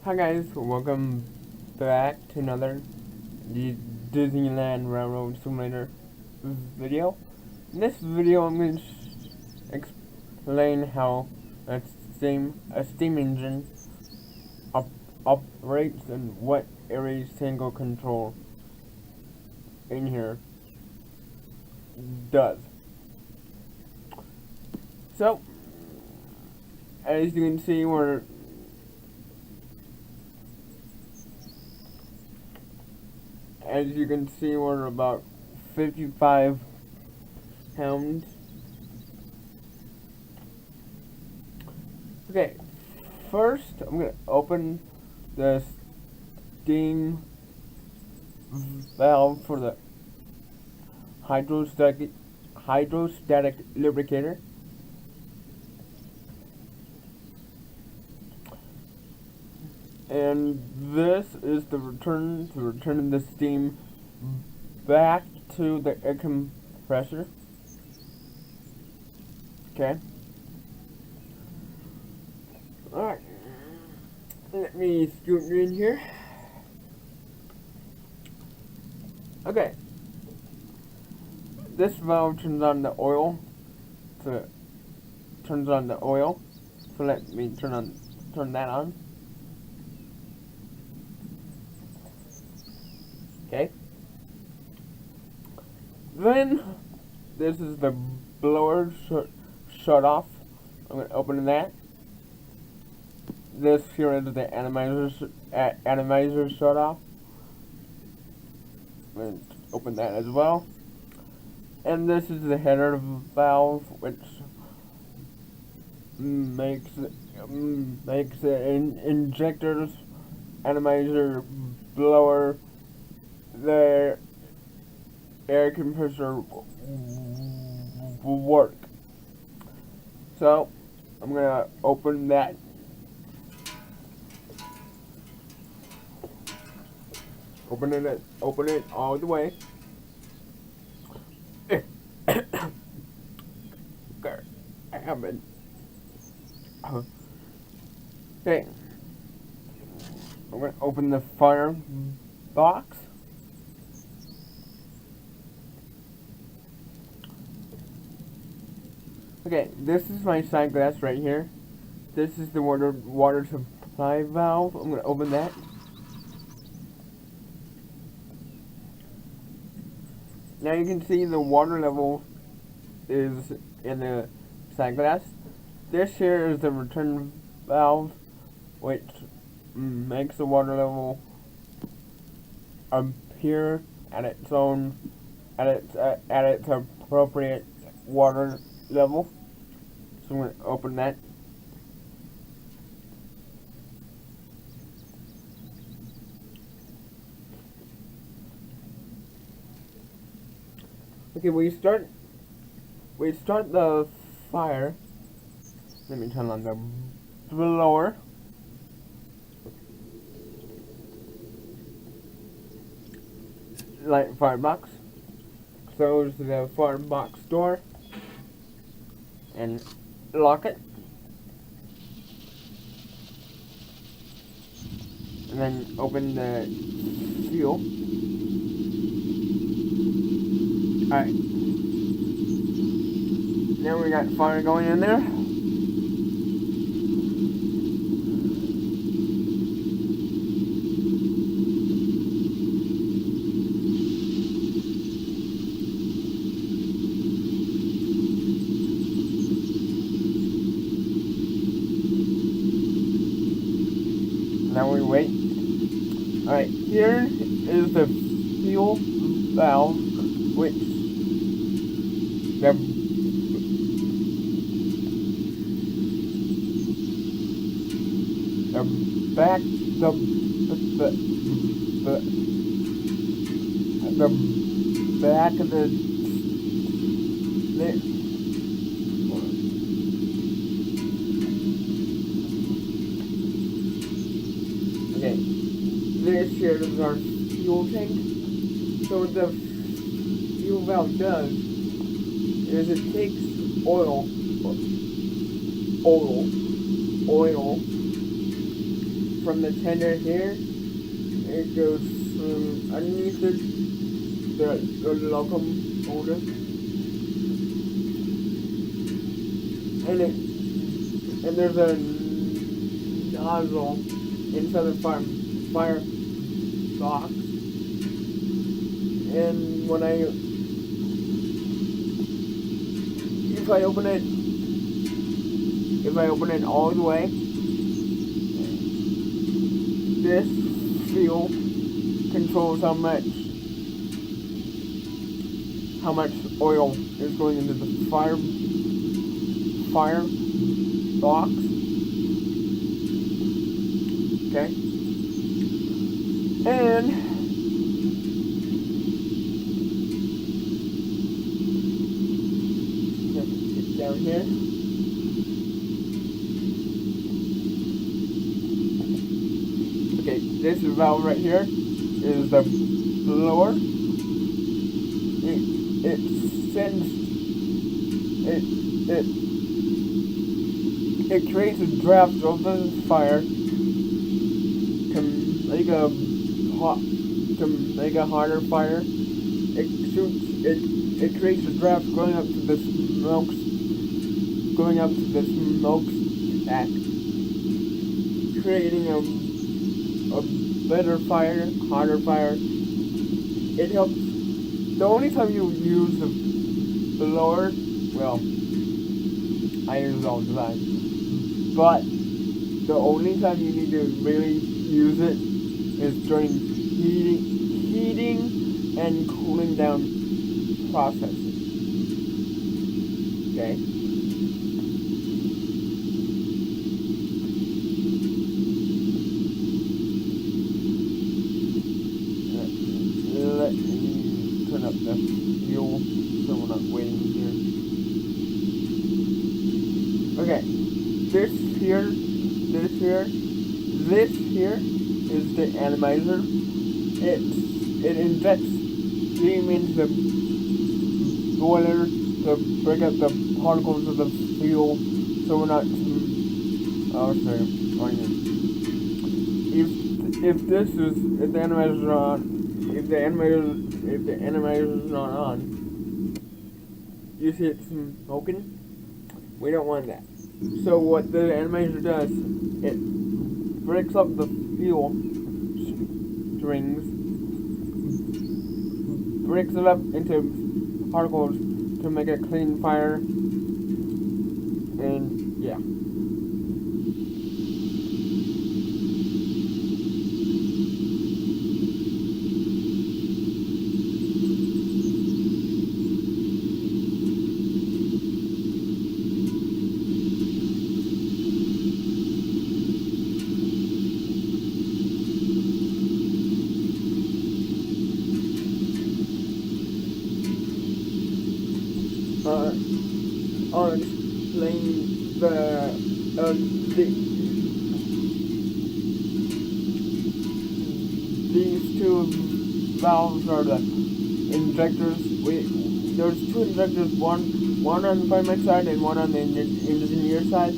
Hi guys, welcome back to another Disneyland Railroad Simulator video. In this video I'm going to explain how a steam engine operates and what every single control in here does. So, as you can see, we're about 55 pounds. Okay, first I'm going to open the steam valve for the hydrostatic lubricator. And this is the return the steam back to the air compressor. Okay. Alright. Let me scoot in here. Okay. This valve turns on the oil. So let me turn that on. Okay. Then this is the blower shut off. I'm going to open that. This here is the atomizer shut off. I'm going to open that as well. And this is the header valve, which makes the injectors, atomizer, blower, the air compressor will work. So I'm gonna open that. Open it all the way. Okay, I have it. Okay, I'm gonna open the fire box. Okay, this is my side glass right here. This is the water supply valve. I'm gonna open that. Now you can see the water level is in the side glass. This here is the return valve, which makes the water level appear at its appropriate water level. So I'm going to open that. Okay, we start the fire. Let me turn on the blower. Light firebox. Close the firebox door and lock it. And then open the fuel. Alright. Now we got fire going in there. Now we wait. Alright, here is the fuel valve, which the back of the okay, this here is our fuel tank. So what the fuel valve does is it takes oil from the tender here, it goes from underneath the locomotive, and there's a nozzle inside the fire box, and when if I open it all the way, this fuel controls how much oil is going into the fire box. Okay, and get down here. Okay, this valve right here is the blower. It sends it creates a draft over the fire to make a hotter fire. It creates a draft going up to the smokestack, creating a better fire, hotter fire. It helps. The only time you use the blower, well, I use it all the time, but the only time you need to really use it is during heating and cooling down processes. Okay? Let me turn up the fuel so we're not waiting here. Okay, this here is the Atomizer. It injects steam into the boiler to break up the particles of the fuel, so we're not. Oh, sorry. If the Atomizer's on, if the Atomizer's not on, you see it smoking. We don't want that. So what the Atomizer does, it breaks up the fuel strings, breaks it up into particles to make a clean fire, and yeah. I'll explain these two valves are the injectors. There's two injectors, one on the fireman side and one on the engineer side.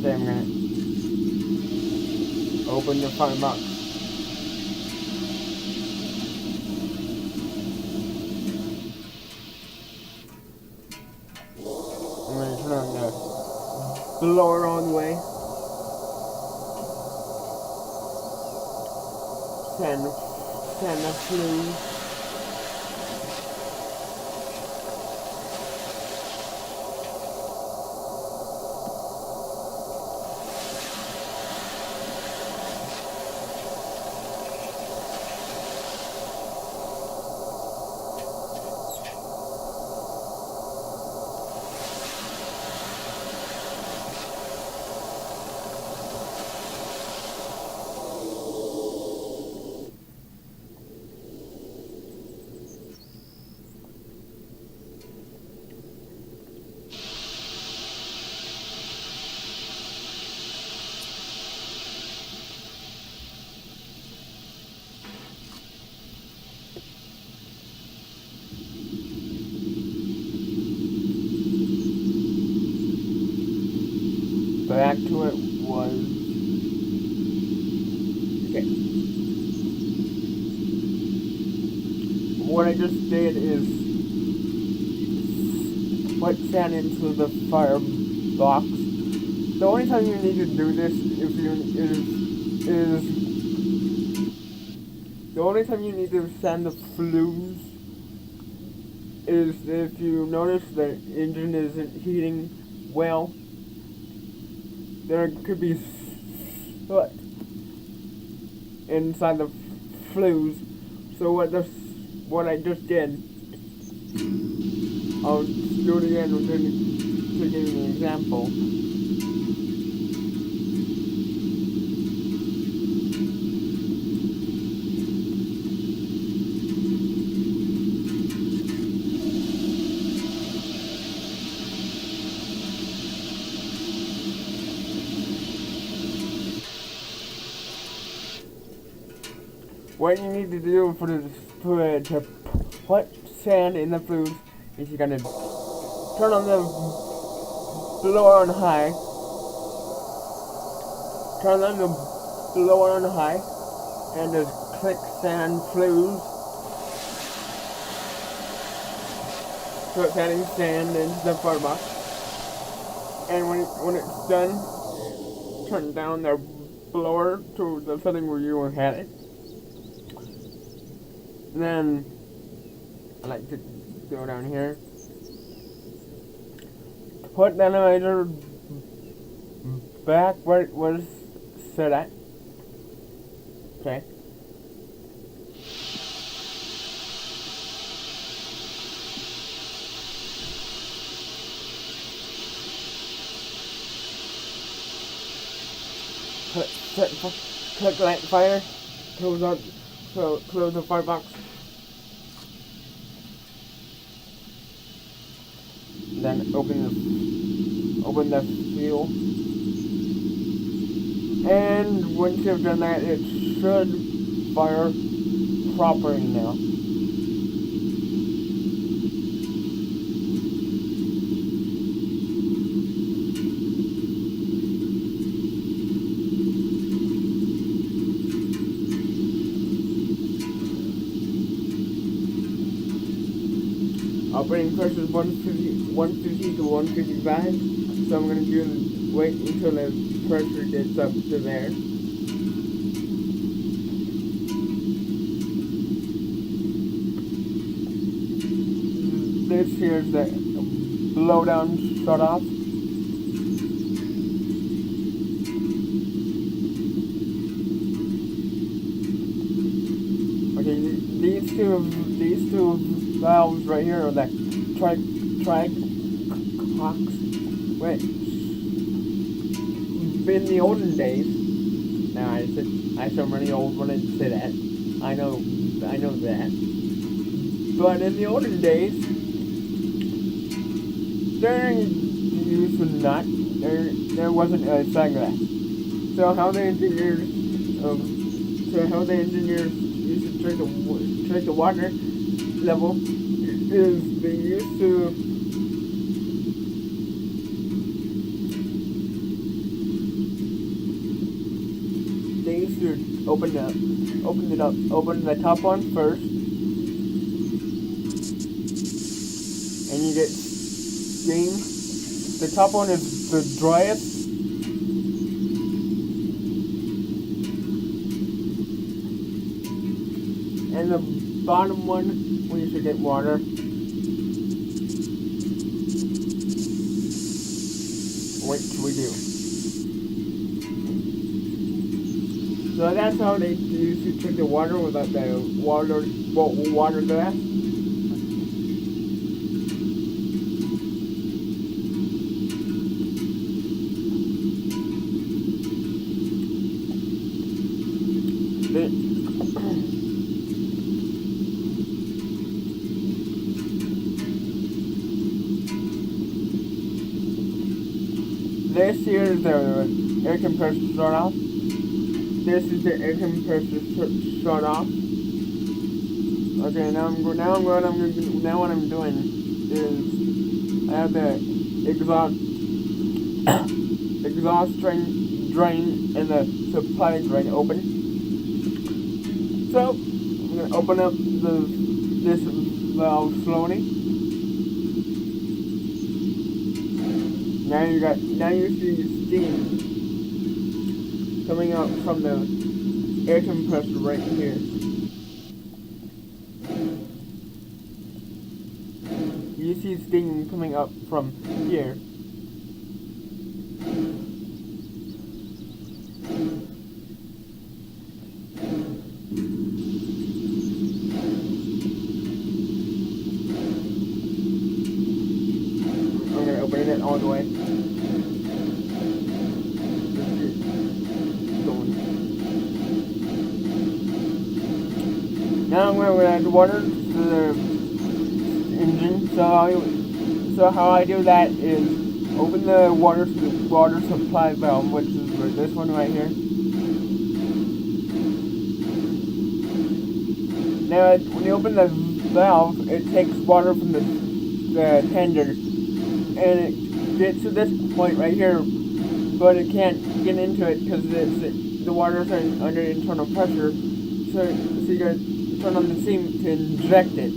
Okay, I'm gonna open the fire box. I'm gonna turn on the blower all the way. Send the flue. back to it was, okay, what I just did is put sand into the firebox. The only time you need to do this is the only time you need to sand the flues is if you notice the engine isn't heating well. There could be soot inside the flues. So what I just did, I'll do it again to give you an example. What you need to do to put sand in the flues is you're gonna turn on the blower on high, turn on the blower on high, and just click sand flues. Start adding sand into the firebox, and when it's done, turn down the blower to the setting where you had it. Then I like to go down here, put the Atomizer back where it was set at. Okay. Click light fire, close the firebox. Then open the fuel, and once you've done that, it should fire properly now. Operating pressure is 150 to 155, so I'm going to wait until the pressure gets up to there. This here is the Slowdown Startup. Okay, these two valves right here are the tri-cox, which in the olden days, now I sound really old when I say that, I know that, but in the olden days, there wasn't a sandglass. So how the engineers used to check the water level is they used to open the top one first, and you get steam. The top one is the driest, and the bottom one, we should get water. Which we do. So that's how they used to check the water without the water glass. This here is the air compressor shut off. This is the air compressor shut off. Okay, now what I'm doing is I have the exhaust drain and the supply drain open. So I'm gonna open up this valve slowly. Now you see steam coming out from the air compressor right here. You see steam coming up from here. I'm gonna open it all the way. Now I'm going to add water to the engine. So how I do that is open the water supply valve, which is for this one right here. Now when you open the valve, it takes water from the tender, and it gets to this point right here, but it can't get into it because the water's under internal pressure. So you gotta turn on the steam to inject it.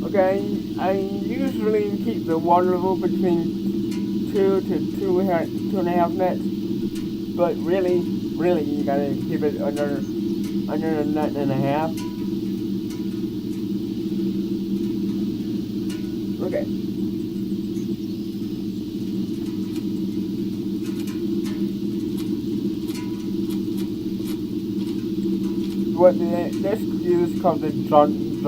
Okay, I usually keep the water level between 2 to 2.5 nets, but really you gotta keep it under a nut and a half. Okay. This is called the Johnson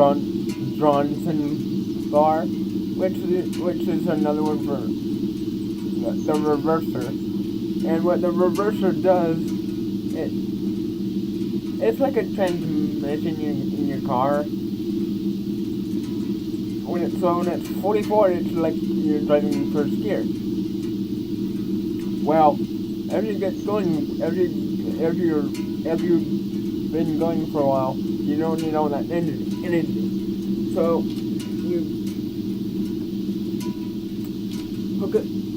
bar, which is another word for the reverser. And what the reverser does, it's like a transmission in your car. When it's 44, it's like you're driving first gear. Well, as you get going, as you've been going for a while, you don't need all that energy. So you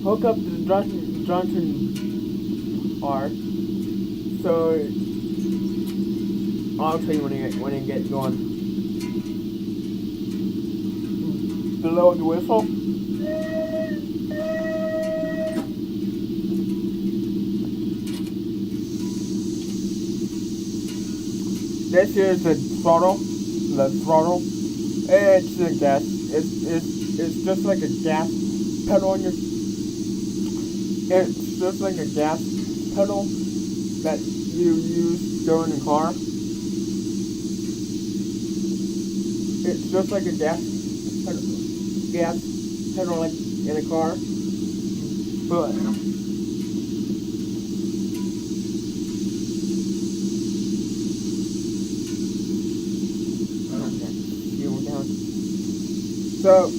hook up the Johnson bar. So I'll tell you when it gets going. Below the whistle. This is the throttle. It's a gas. It's just like a gas pedal on your. It's just like a gas pedal that you use to go in a car. It's just like a gas pedal like in a car, but so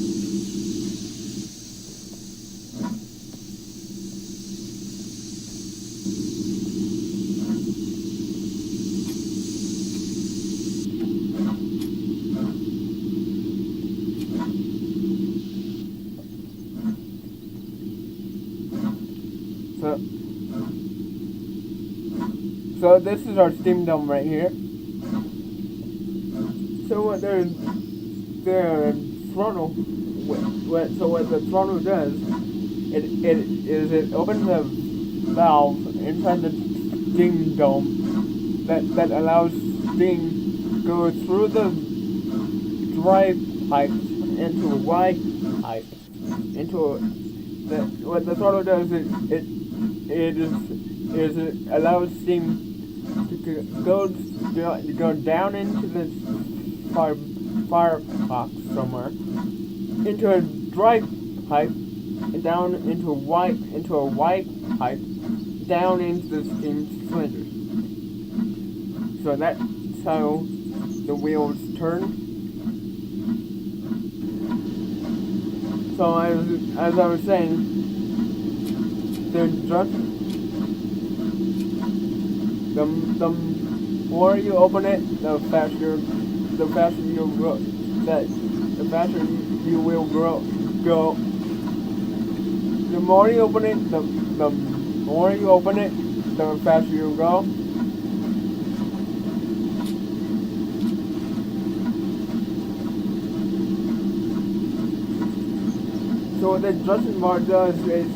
So this is our steam dome right here. So what the throttle, what the throttle does, it opens a valve inside the steam dome that allows steam to go through the dry pipes into a wide pipe. What the throttle does is it allows steam to go down into the firebox somewhere, into a dry pipe, and down into a wide pipe, down into the steam cylinders. So that's how the wheels turn. So as I was saying, the more you open it, the faster you'll grow. The faster you will go. The more you open it, the more you open it, the faster you'll go. So what the adjustment bar does is,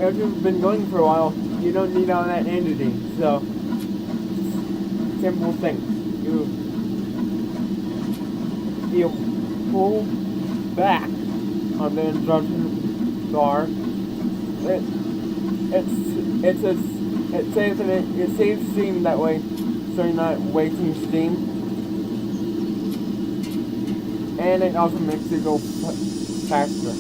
as you've been going for a while, you don't need all that energy. So, simple thing. You pull back on the adjustment bar. It saves steam that way, so you're not wasting steam. And it also makes it go faster.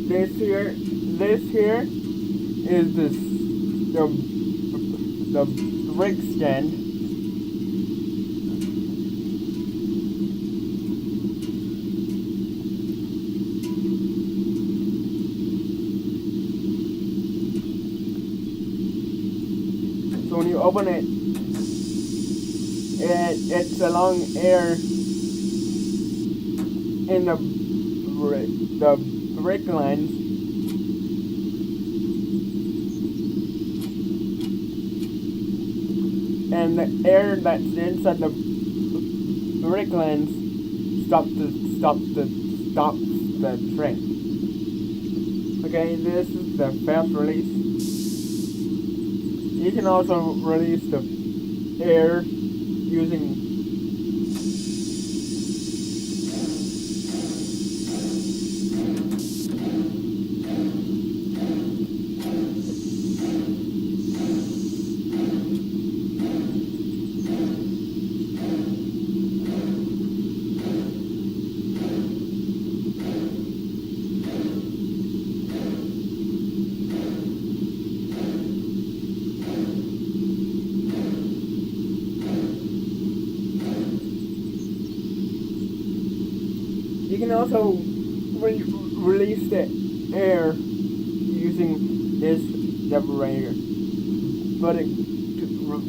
This here is the brake stand. So when you open it, it's allowing air in the brake lines. And the air that's inside the brake lines stops the train. Okay, this is the fast release. You can also release the air using You can also release the air using this separator, but it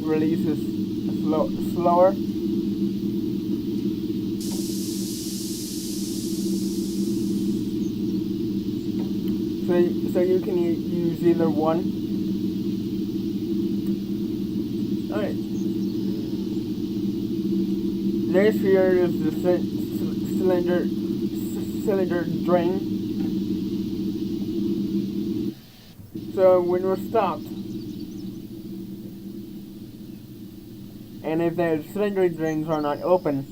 releases slower. So you can use either one. Alright. This here is the cylinder drain. So when we're stopped, and if the cylinder drains are not open,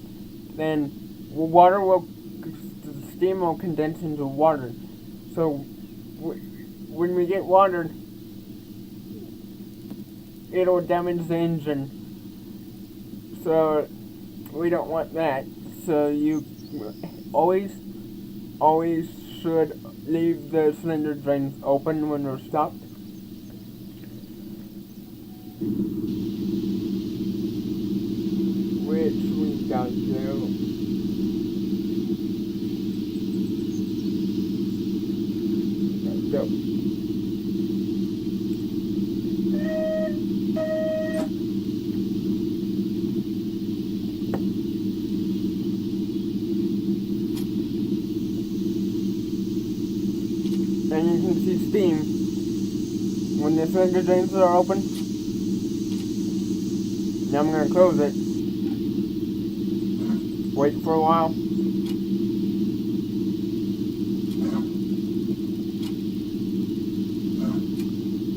then the steam will condense into water. So when we get water, it'll damage the engine. So we don't want that. So you always should leave the cylinder drains open when they're stopped. Which we got to. Go. And you can see steam when the cylinder drains are open. Now I'm going to close it. Wait for a while.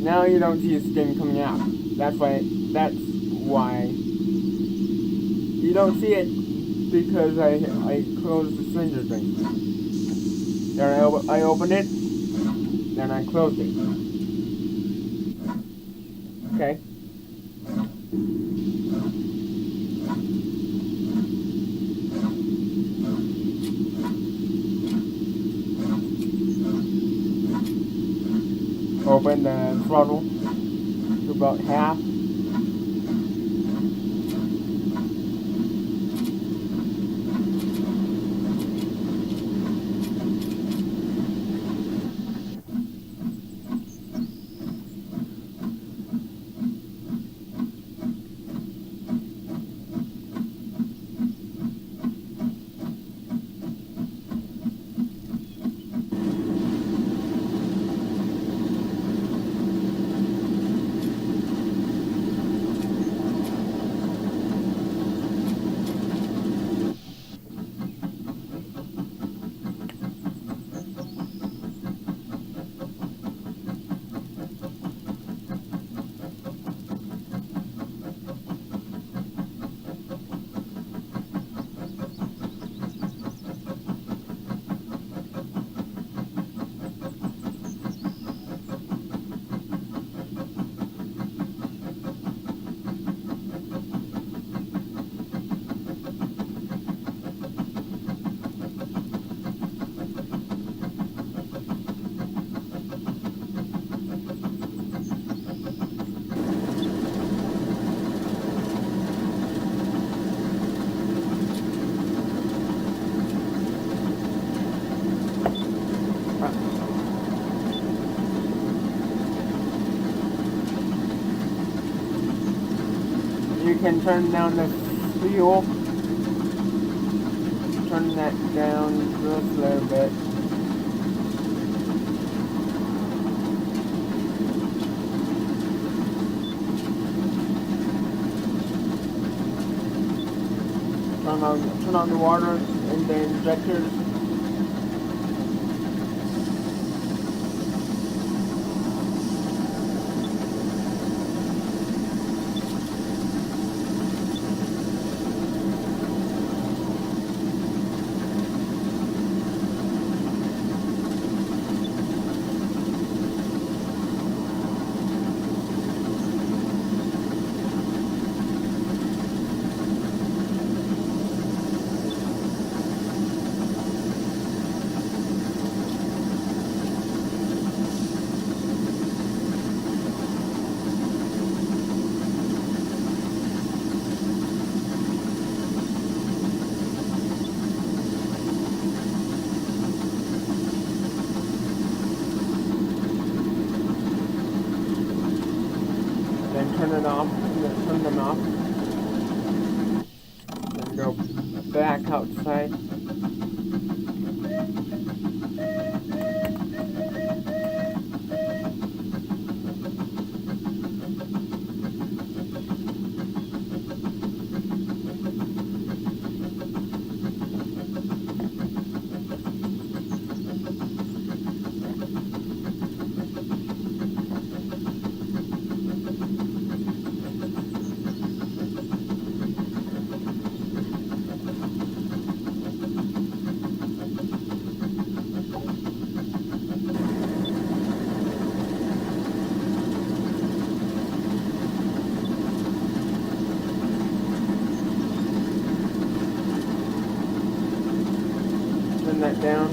Now you don't see steam coming out. That's why you don't see it, because I closed the cylinder drain. Then I opened it, then I closed it. Okay. Open the throttle to about half. You can turn down the fuel. Turn that down just a little bit. Turn on the water and the injectors. Turn it off, turn them off, then go back outside. turn that down.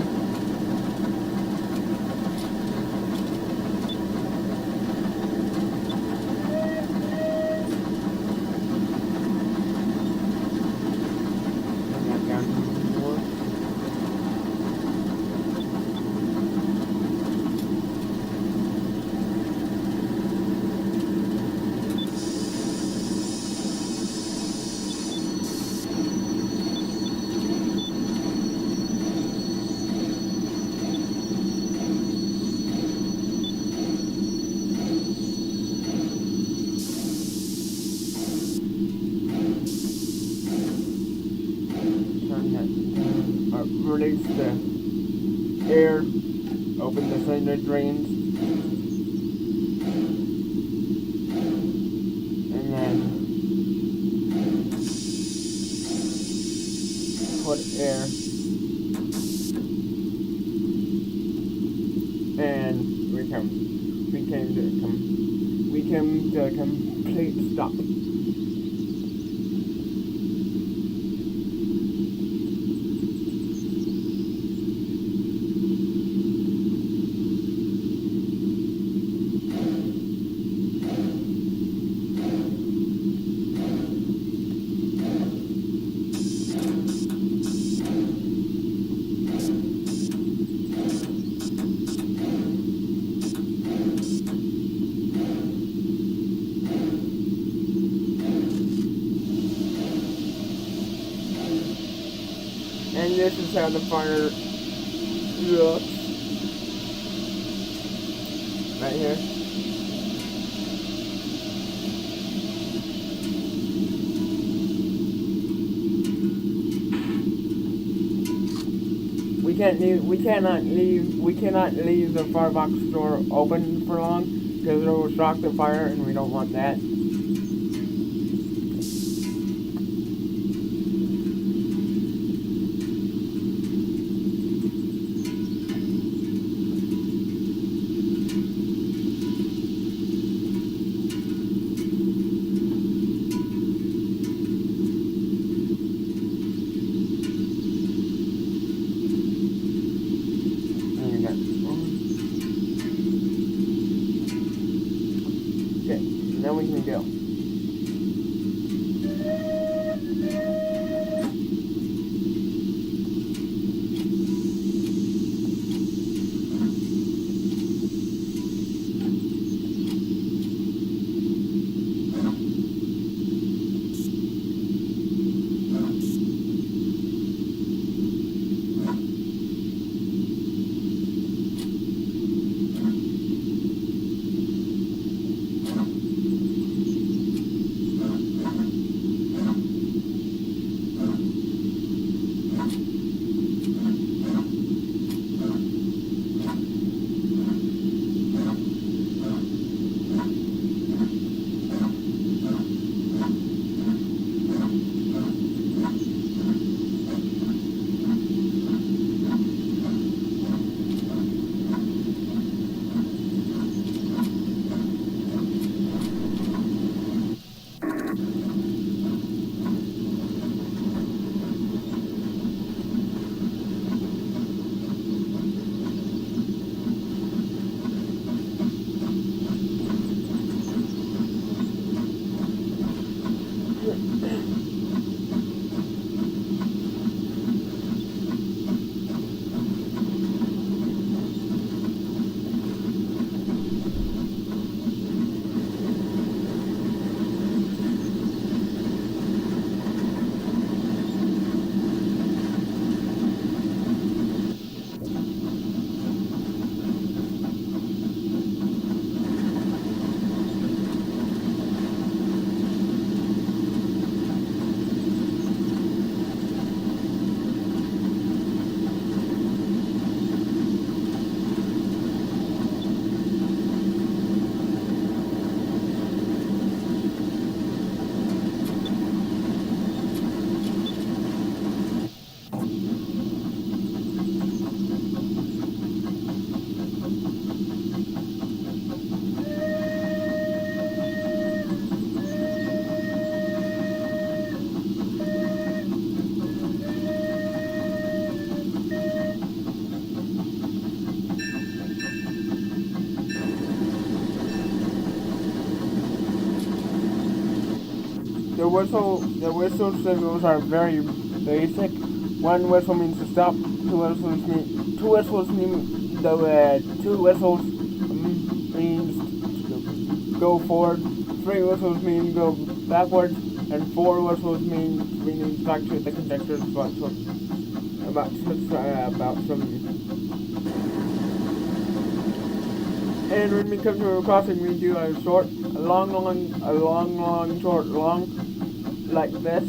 Turn that down more. Release the air, open the cylinder drains, and then put air, and we came to a complete stop. And this is how the fire looks. Right here. We cannot leave the firebox door open for long because it will shock the fire, and we don't want that. Okay, now we can go. whistle signals are very basic. One whistle means to stop. Two whistles means to go forward. Three whistles mean go backwards, and four whistles mean we need back to the conductor's about something. And when we come to a crossing, we do a short, a long, short, long, like this.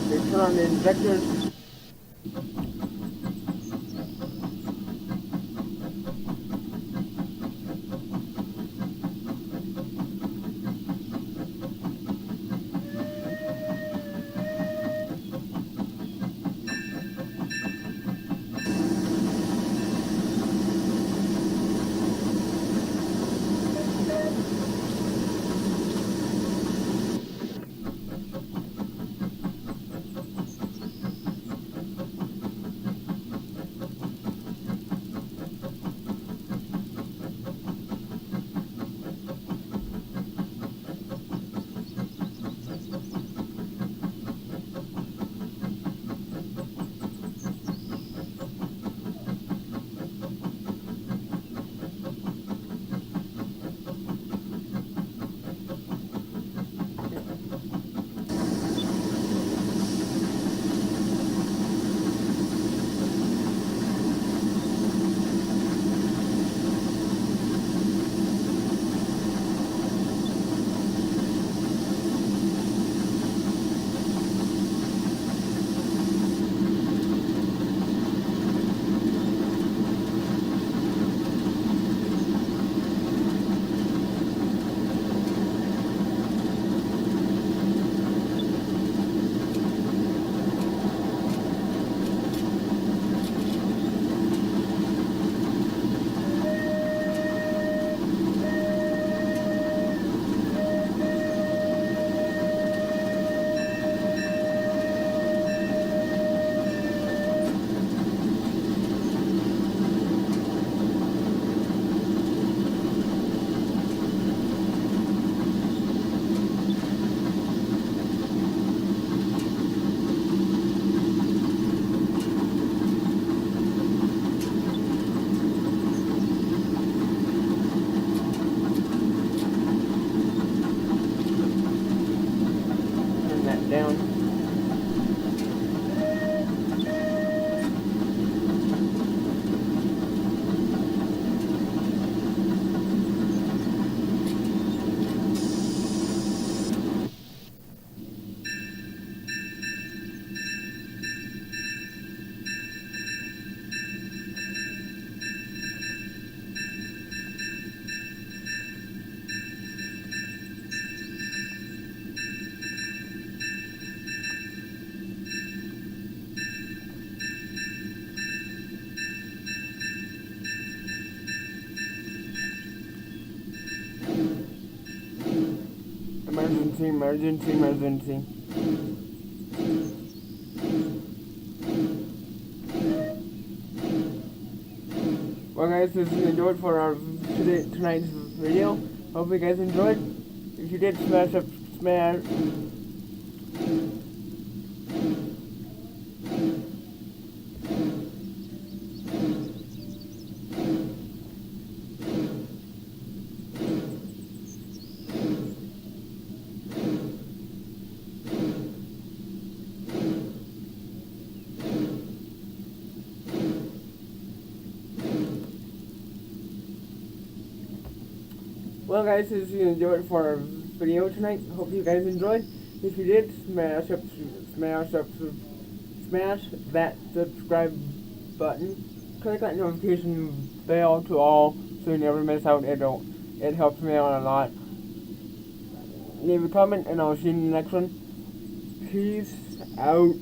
They turn on the injectors. Emergency. Well guys, this is going to do it for our tonight's video. Hope you guys enjoyed. If you did, smash. Well guys, this is going to do it for our video tonight. Hope you guys enjoyed. If you did, smash that subscribe button. Click that notification bell to all so you never miss out. It helps me out a lot. Leave a comment and I'll see you in the next one. Peace out.